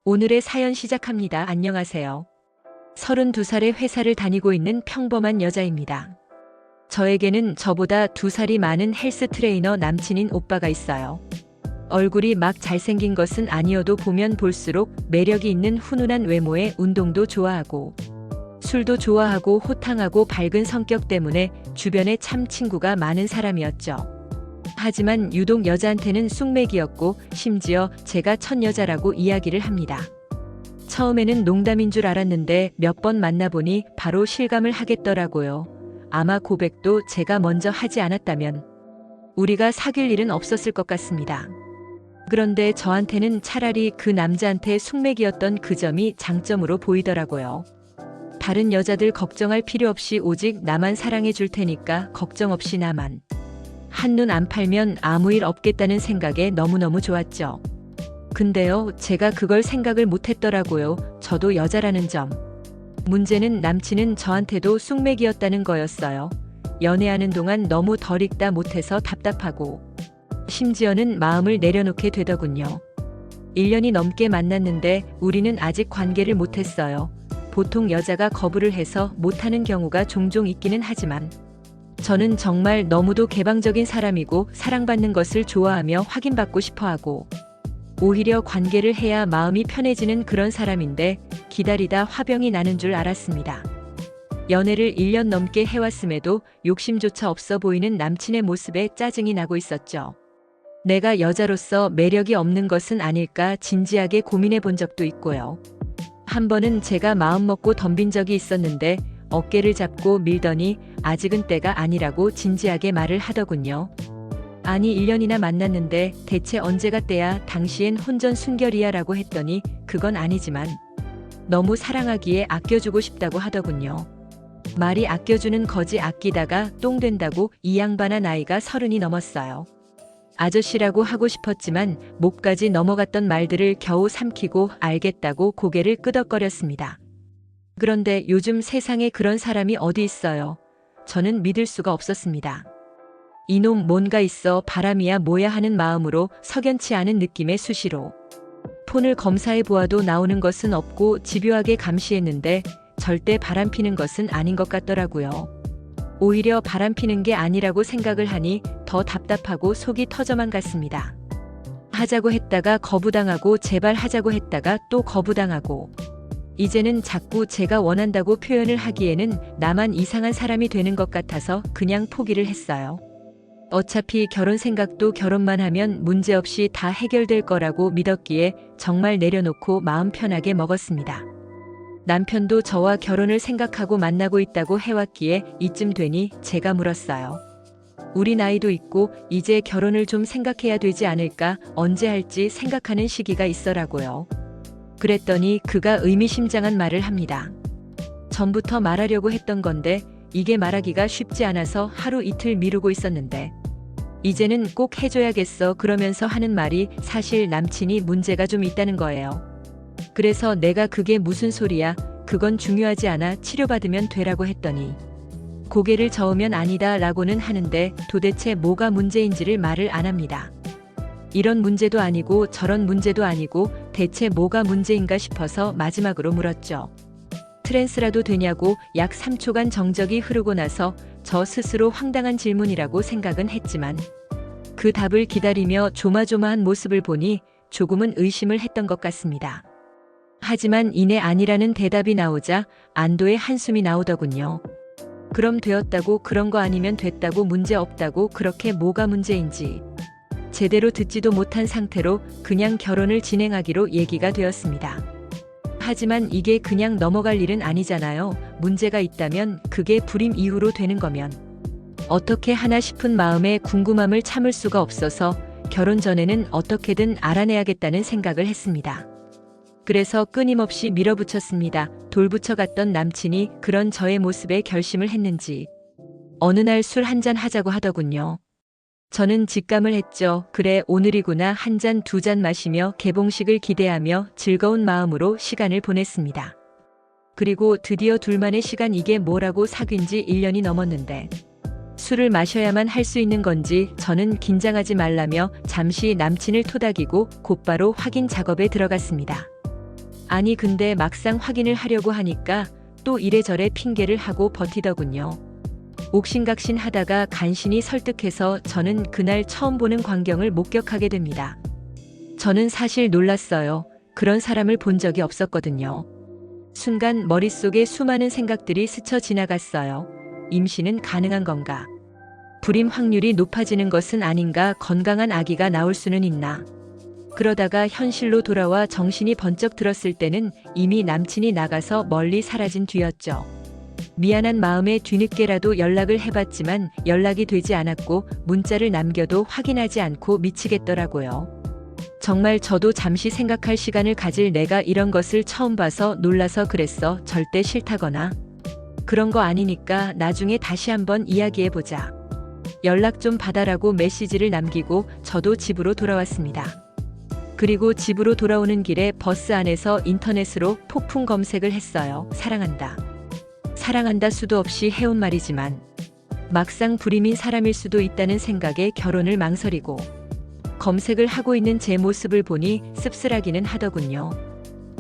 오늘의 사연 시작합니다. 안녕하세요. 32살의 회사를 다니고 있는 평범한 여자입니다. 저에게는 저보다 2살이 많은 헬스 트레이너 남친인 오빠가 있어요. 얼굴이 막 잘생긴 것은 아니어도 보면 볼수록 매력이 있는 훈훈한 외모에 운동도 좋아하고 술도 좋아하고 호탕하고 밝은 성격 때문에 주변에 참 친구가 많은 사람이었죠. 하지만 유독 여자한테는 쑥맥이었고 심지어 제가 첫 여자라고 이야기를 합니다. 처음에는 농담인 줄 알았는데 몇 번 만나보니 바로 실감을 하겠더라고요. 아마 고백도 제가 먼저 하지 않았다면 우리가 사귈 일은 없었을 것 같습니다. 그런데 저한테는 차라리 그 남자한테 쑥맥이었던 그 점이 장점으로 보이더라고요. 다른 여자들 걱정할 필요 없이 오직 나만 사랑해 줄 테니까 걱정 없이 나만. 한눈 안 팔면 아무 일 없겠다는 생각에 너무너무 좋았죠. 근데요, 제가 그걸 생각을 못했더라고요. 저도 여자라는 점. 문제는 남친은 저한테도 쑥맥이었다는 거였어요. 연애하는 동안 너무 덜 익다 못해서 답답하고 심지어는 마음을 내려놓게 되더군요. 1년이 넘게 만났는데 우리는 아직 관계를 못했어요. 보통 여자가 거부를 해서 못하는 경우가 종종 있기는 하지만 저는 정말 너무도 개방적인 사람이고 사랑받는 것을 좋아하며 확인받고 싶어하고 오히려 관계를 해야 마음이 편해지는 그런 사람인데 기다리다 화병이 나는 줄 알았습니다. 연애를 1년 넘게 해왔음에도 욕심조차 없어 보이는 남친의 모습에 짜증이 나고 있었죠. 내가 여자로서 매력이 없는 것은 아닐까 진지하게 고민해 본 적도 있고요. 한 번은 제가 마음먹고 덤빈 적이 있었는데 어깨를 잡고 밀더니 아직은 때가 아니라고 진지하게 말을 하더군요. 아니 1년이나 만났는데 대체 언제가 때야 당시엔 혼전순결이야 라고 했더니 그건 아니지만 너무 사랑하기에 아껴주고 싶다고 하더군요. 말이 아껴주는 거지 아끼다가 똥 된다고 이 양반아 나이가 30이 넘었어요. 아저씨라고 하고 싶었지만 목까지 넘어갔던 말들을 겨우 삼키고 알겠다고 고개를 끄덕거렸습니다. 그런데 요즘 세상에 그런 사람이 어디 있어요. 저는 믿을 수가 없었습니다. 이놈 뭔가 있어 바람이야 뭐야 하는 마음으로 석연치 않은 느낌의 수시로 폰을 검사해 보아도 나오는 것은 없고 집요하게 감시했는데 절대 바람피는 것은 아닌 것 같더라고요. 오히려 바람피는 게 아니라고 생각을 하니 더 답답하고 속이 터져만 갔습니다. 하자고 했다가 거부당하고 제발 하자고 했다가 또 거부당하고 이제는 자꾸 제가 원한다고 표현을 하기에는 나만 이상한 사람이 되는 것 같아서 그냥 포기를 했어요. 어차피 결혼 생각도 결혼만 하면 문제없이 다 해결될 거라고 믿었기에 정말 내려놓고 마음 편하게 먹었습니다. 남편도 저와 결혼을 생각하고 만나고 있다고 해왔기에 이쯤 되니 제가 물었어요. 우리 나이도 있고 이제 결혼을 좀 생각해야 되지 않을까 언제 할지 생각하는 시기가 있어라고요. 그랬더니 그가 의미심장한 말을 합니다. 전부터 말하려고 했던 건데 이게 말하기가 쉽지 않아서 하루 이틀 미루고 있었는데 이제는 꼭 해줘야겠어 그러면서 하는 말이 사실 남친이 문제가 좀 있다는 거예요. 그래서 내가 그게 무슨 소리야 그건 중요하지 않아 치료받으면 되라고 했더니 고개를 저으면 아니다 라고는 하는데 도대체 뭐가 문제인지를 말을 안 합니다. 이런 문제도 아니고 저런 문제도 아니고 대체 뭐가 문제인가 싶어서 마지막으로 물었죠. 트랜스라도 되냐고 약 3초간 정적이 흐르고 나서 저 스스로 황당한 질문이라고 생각은 했지만 그 답을 기다리며 조마조마한 모습을 보니 조금은 의심을 했던 것 같습니다. 하지만 이내 아니라는 대답이 나오자 안도의 한숨이 나오더군요. 그럼 되었다고 그런 거 아니면 됐다고 문제 없다고 그렇게 뭐가 문제인지 제대로 듣지도 못한 상태로 그냥 결혼을 진행하기로 얘기가 되었습니다. 하지만 이게 그냥 넘어갈 일은 아니잖아요. 문제가 있다면 그게 불임 이후로 되는 거면 어떻게 하나 싶은 마음에 궁금함을 참을 수가 없어서 결혼 전에는 어떻게든 알아내야겠다는 생각을 했습니다. 그래서 끊임없이 밀어붙였습니다. 돌붙여갔던 남친이 그런 저의 모습에 결심을 했는지 어느 날 술 한잔 하자고 하더군요. 저는 직감을 했죠. 그래 오늘이구나 한 잔 두 잔 마시며 개봉식을 기대하며 즐거운 마음으로 시간을 보냈습니다. 그리고 드디어 둘만의 시간 이게 뭐라고 사귄 지 1년이 넘었는데 술을 마셔야만 할 수 있는 건지 저는 긴장하지 말라며 잠시 남친을 토닥이고 곧바로 확인 작업에 들어갔습니다. 아니 근데 막상 확인을 하려고 하니까 또 이래저래 핑계를 하고 버티더군요. 옥신각신 하다가 간신히 설득해서 저는 그날 처음 보는 광경을 목격하게 됩니다. 저는 사실 놀랐어요. 그런 사람을 본 적이 없었거든요. 순간 머릿속에 수많은 생각들이 스쳐 지나갔어요. 임신은 가능한 건가? 불임 확률이 높아지는 것은 아닌가? 건강한 아기가 나올 수는 있나? 그러다가 현실로 돌아와 정신이 번쩍 들었을 때는 이미 남친이 나가서 멀리 사라진 뒤였죠. 미안한 마음에 뒤늦게라도 연락을 해봤지만 연락이 되지 않았고 문자를 남겨도 확인하지 않고 미치겠더라고요. 정말 저도 잠시 생각할 시간을 가질 내가 이런 것을 처음 봐서 놀라서 그랬어. 절대 싫다거나 그런 거 아니니까 나중에 다시 한번 이야기해보자. 연락 좀 받아라고 메시지를 남기고 저도 집으로 돌아왔습니다. 그리고 집으로 돌아오는 길에 버스 안에서 인터넷으로 폭풍 검색을 했어요. 사랑한다. 사랑한다 수도 없이 해온 말이지만 막상 불임인 사람일 수도 있다는 생각에 결혼을 망설이고 검색을 하고 있는 제 모습을 보니 씁쓸하기는 하더군요.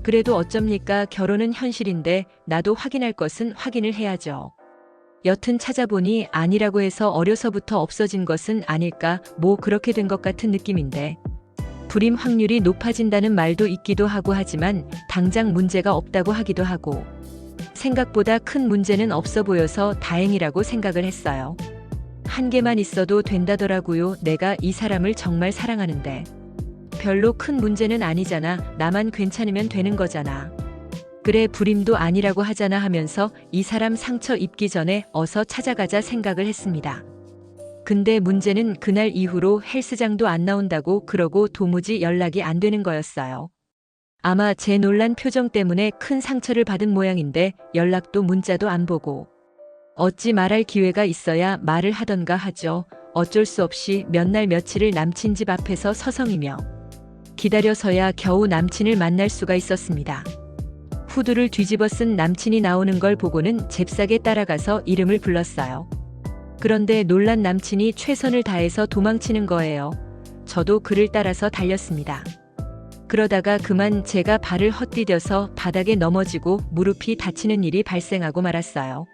그래도 어쩝니까? 결혼은 현실인데 나도 확인할 것은 확인을 해야죠. 여튼 찾아보니 아니라고 해서 어려서부터 없어진 것은 아닐까, 뭐 그렇게 된 것 같은 느낌인데 불임 확률이 높아진다는 말도 있기도 하고 하지만 당장 문제가 없다고 하기도 하고 생각보다 큰 문제는 없어 보여서 다행이라고 생각을 했어요. 한 개만 있어도 된다더라고요. 내가 이 사람을 정말 사랑하는데 별로 큰 문제는 아니잖아. 나만 괜찮으면 되는 거잖아. 그래 불임도 아니라고 하잖아 하면서 이 사람 상처 입기 전에 어서 찾아가자 생각을 했습니다. 근데 문제는 그날 이후로 헬스장도 안 나온다고 그러고 도무지 연락이 안 되는 거였어요. 아마 제 놀란 표정 때문에 큰 상처를 받은 모양인데 연락도 문자도 안 보고 어찌 말할 기회가 있어야 말을 하던가 하죠. 어쩔 수 없이 몇 날 며칠을 남친 집 앞에서 서성이며 기다려서야 겨우 남친을 만날 수가 있었습니다. 후드를 뒤집어 쓴 남친이 나오는 걸 보고는 잽싸게 따라가서 이름을 불렀어요. 그런데 놀란 남친이 최선을 다해서 도망치는 거예요. 저도 그를 따라서 달렸습니다. 그러다가 그만 제가 발을 헛디뎌서 바닥에 넘어지고 무릎이 다치는 일이 발생하고 말았어요.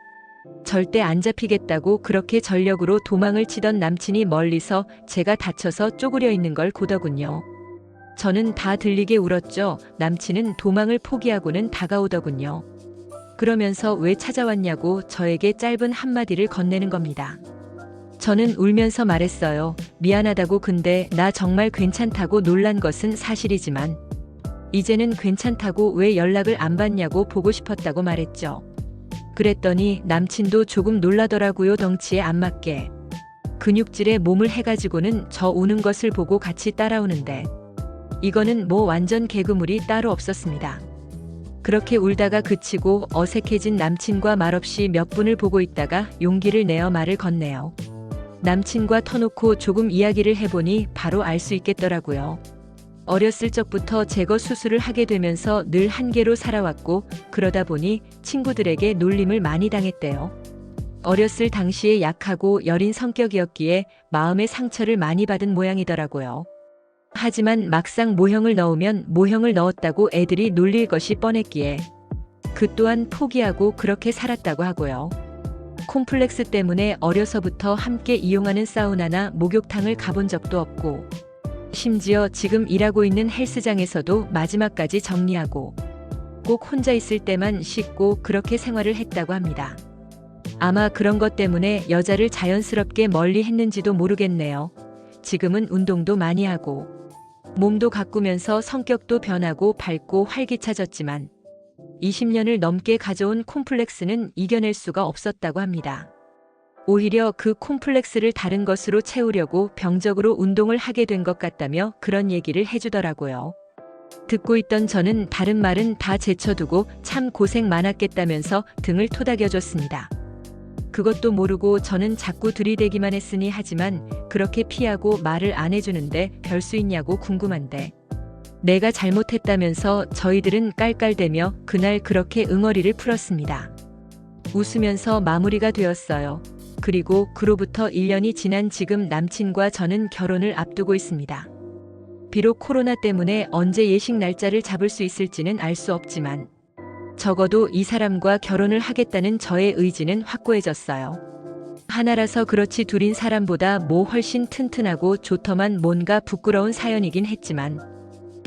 절대 안 잡히겠다고 그렇게 전력으로 도망을 치던 남친이 멀리서 제가 다쳐서 쪼그려 있는 걸 보더군요. 저는 다 들리게 울었죠. 남친은 도망을 포기하고는 다가오더군요. 그러면서 왜 찾아왔냐고 저에게 짧은 한마디를 건네는 겁니다. 저는 울면서 말했어요. 미안하다고. 근데 나 정말 괜찮다고. 놀란 것은 사실이지만 이제는 괜찮다고. 왜 연락을 안 받냐고. 보고 싶었다고 말했죠. 그랬더니 남친도 조금 놀라더라고요. 덩치에 안 맞게 근육질에 몸을 해가지고는 저 우는 것을 보고 같이 따라오는데 이거는 뭐 완전 개그물이 따로 없었습니다. 그렇게 울다가 그치고 어색해진 남친과 말없이 몇 분을 보고 있다가 용기를 내어 말을 건네요. 남친과 터놓고 조금 이야기를 해보니 바로 알 수 있겠더라고요. 어렸을 적부터 제거 수술을 하게 되면서 늘 한계로 살아왔고 그러다 보니 친구들에게 놀림을 많이 당했대요. 어렸을 당시에 약하고 여린 성격이었기에 마음의 상처를 많이 받은 모양이더라고요. 하지만 막상 모형을 넣으면 모형을 넣었다고 애들이 놀릴 것이 뻔했기에 그 또한 포기하고 그렇게 살았다고 하고요. 콤플렉스 때문에 어려서부터 함께 이용하는 사우나나 목욕탕을 가본 적도 없고 심지어 지금 일하고 있는 헬스장에서도 마지막까지 정리하고 꼭 혼자 있을 때만 씻고 그렇게 생활을 했다고 합니다. 아마 그런 것 때문에 여자를 자연스럽게 멀리 했는지도 모르겠네요. 지금은 운동도 많이 하고 몸도 가꾸면서 성격도 변하고 밝고 활기차졌지만 20년을 넘게 가져온 콤플렉스는 이겨낼 수가 없었다고 합니다. 오히려 그 콤플렉스를 다른 것으로 채우려고 병적으로 운동을 하게 된 것 같다며 그런 얘기를 해주더라고요. 듣고 있던 저는 다른 말은 다 제쳐두고 참 고생 많았겠다면서 등을 토닥여줬습니다. 그것도 모르고 저는 자꾸 들이대기만 했으니 하지만 그렇게 피하고 말을 안 해주는데 별 수 있냐고 궁금한데 내가 잘못했다면서 저희들은 깔깔대며 그날 그렇게 응어리를 풀었습니다. 웃으면서 마무리가 되었어요. 그리고 그로부터 1년이 지난 지금 남친과 저는 결혼을 앞두고 있습니다. 비록 코로나 때문에 언제 예식 날짜를 잡을 수 있을지는 알 수 없지만 적어도 이 사람과 결혼을 하겠다는 저의 의지는 확고해졌어요. 하나라서 그렇지 둘인 사람보다 뭐 훨씬 튼튼하고 좋더만 뭔가 부끄러운 사연이긴 했지만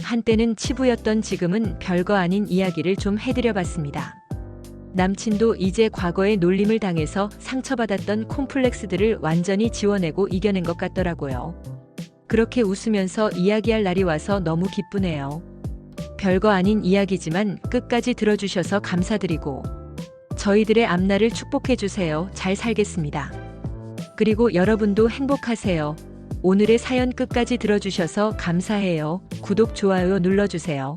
한때는 치부였던 지금은 별거 아닌 이야기를 좀 해드려 봤습니다. 남친도 이제 과거에 놀림을 당해서 상처받았던 콤플렉스들을 완전히 지워내고 이겨낸 것 같더라고요. 그렇게 웃으면서 이야기할 날이 와서 너무 기쁘네요. 별거 아닌 이야기지만 끝까지 들어주셔서 감사드리고 저희들의 앞날을 축복해주세요. 잘 살겠습니다. 그리고 여러분도 행복하세요. 오늘의 사연 끝까지 들어주셔서 감사해요. 구독, 좋아요 눌러주세요.